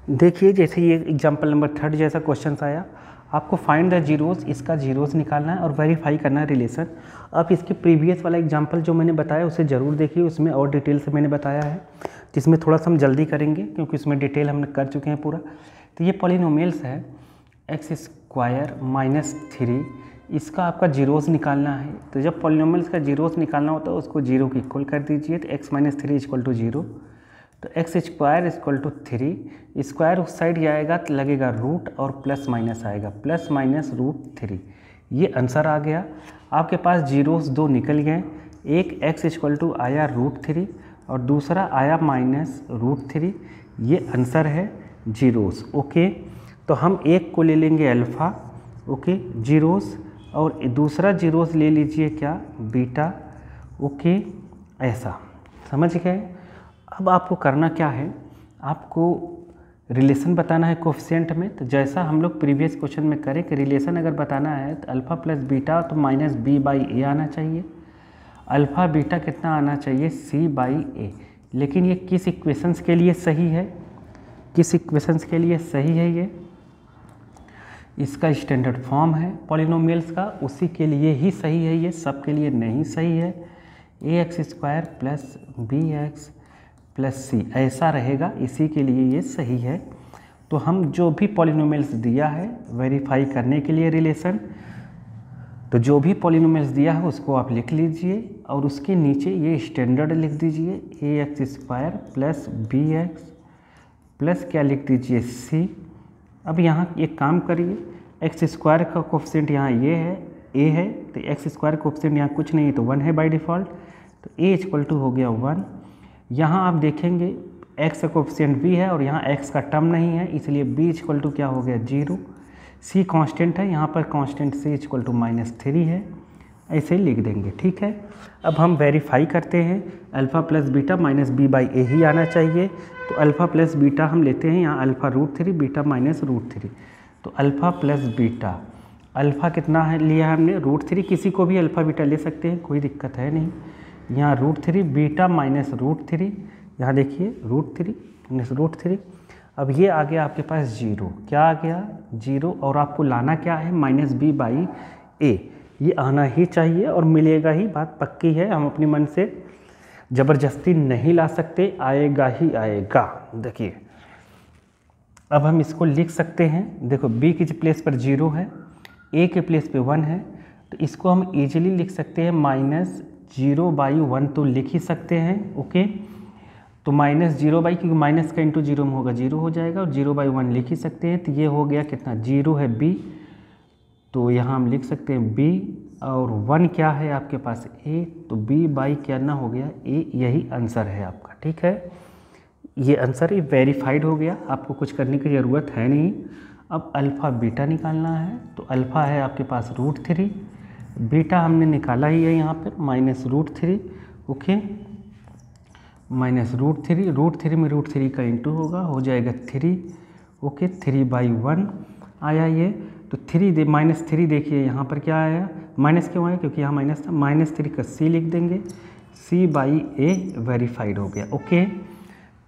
देखिए जैसे ये एग्जाम्पल नंबर 3 जैसा क्वेश्चन आया, आपको फाइंड द जीरोस, इसका जीरोस निकालना है और वेरीफाई करना है रिलेशन। आप इसके प्रीवियस वाला एग्जाम्पल जो मैंने बताया उसे ज़रूर देखिए, उसमें और डिटेल से मैंने बताया है, जिसमें थोड़ा सा हम जल्दी करेंगे क्योंकि उसमें डिटेल हमने कर चुके हैं पूरा। तो ये पॉलिनोमियल्स है x² - 3, इसका आपका जीरोस निकालना है। तो जब पॉलिनोमियल्स का जीरोस निकालना होता है उसको जीरो की इक्वल कर दीजिए, तो x - 3 = 0। तो x² = 3, स्क्वायर उस साइड जाएगा तो लगेगा रूट और प्लस माइनस आएगा, प्लस माइनस √3। ये आंसर आ गया। आपके पास जीरोस दो निकल गए, एक x आया √3 और दूसरा आया माइनस √3। ये आंसर है जीरोस। ओके, तो हम एक को ले लेंगे अल्फ़ा, ओके जीरोस, और दूसरा जीरोस ले लीजिए क्या, बीटा। ओके, ऐसा समझ गए। अब आपको करना क्या है, आपको रिलेशन बताना है कोफिशिएंट में। तो जैसा हम लोग प्रीवियस क्वेश्चन में करें कि रिलेशन अगर बताना है तो अल्फ़ा प्लस बीटा तो -b/a आना चाहिए, अल्फ़ा बीटा कितना आना चाहिए, c/a। लेकिन ये किस इक्वेशंस के लिए सही है, किस इक्वेशंस के लिए सही है, ये इसका स्टैंडर्ड फॉर्म है पॉलिनोमियल्स का, उसी के लिए ही सही है, ये सब के लिए नहीं सही है। ax² + bx + c ऐसा रहेगा, इसी के लिए ये सही है। तो हम जो भी पॉलिनोमियल्स दिया है वेरीफाई करने के लिए रिलेशन, तो जो भी पॉलिनोमियल्स दिया है उसको आप लिख लीजिए और उसके नीचे ये स्टैंडर्ड लिख दीजिए, ax² + bx प्लस क्या लिख दीजिए, c। अब यहाँ एक काम करिए, x² का कोफिशिएंट यहाँ ये है, a है, तो x² कोफिशिएंट यहाँ कुछ नहीं है तो 1 है बाय डिफ़ॉल्ट, तो a = हो गया 1। यहाँ आप देखेंगे x का कोफिशिएंट b है और यहाँ x का टर्म नहीं है, इसलिए b = क्या हो गया, 0। c कांस्टेंट है, यहाँ पर कांस्टेंट c = -3 है, ऐसे ही लिख देंगे, ठीक है। अब हम वेरीफाई करते हैं, अल्फ़ा प्लस बीटा -b/a ही आना चाहिए। तो अल्फ़ा प्लस बीटा हम लेते हैं, यहाँ अल्फ़ा √3, बीटा -√3। तो अल्फ़ा प्लस बीटा, अल्फ़ा कितना है लिया हमने, √3, किसी को भी अल्फ़ा बीटा ले सकते हैं, कोई दिक्कत है नहीं। यहाँ √3, बीटा -√3, यहाँ देखिए √3 -√3। अब ये आ गया आपके पास 0, क्या आ गया, 0। और आपको लाना क्या है, -b/a, ये आना ही चाहिए और मिलेगा ही, बात पक्की है। हम अपने मन से ज़बरदस्ती नहीं ला सकते, आएगा ही आएगा। देखिए अब हम इसको लिख सकते हैं, देखो b की प्लेस पर 0 है, a के प्लेस पे 1 है, तो इसको हम इजीली लिख सकते हैं -0/1 तो लिख ही सकते हैं। ओके, तो -0/, क्योंकि माइनस का इंटू 0 में होगा 0 हो जाएगा, और 0/1 लिख ही सकते हैं। तो ये हो गया कितना, 0 है b, तो यहाँ हम लिख सकते हैं b, और 1 क्या है आपके पास a, तो b/ क्या ना हो गया, a। यही आंसर है आपका, ठीक है। ये आंसर ही वेरीफाइड हो गया, आपको कुछ करने की ज़रूरत है नहीं। अब अल्फ़ा बीटा निकालना है, तो अल्फ़ा है आपके पास √3, बीटा हमने निकाला ही है यहाँ पर -√3। ओके, -√3, √3 में √3 का इंटू होगा, हो जाएगा 3। ओके, 3/1 आया ये। तो -3 देखिए यहाँ पर क्या आया, माइनस क्यों आया, क्योंकि यहाँ माइनस था, -3 का c लिख देंगे, c/a वेरीफाइड हो गया। ओके,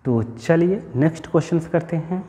तो चलिए नेक्स्ट क्वेश्चन करते हैं।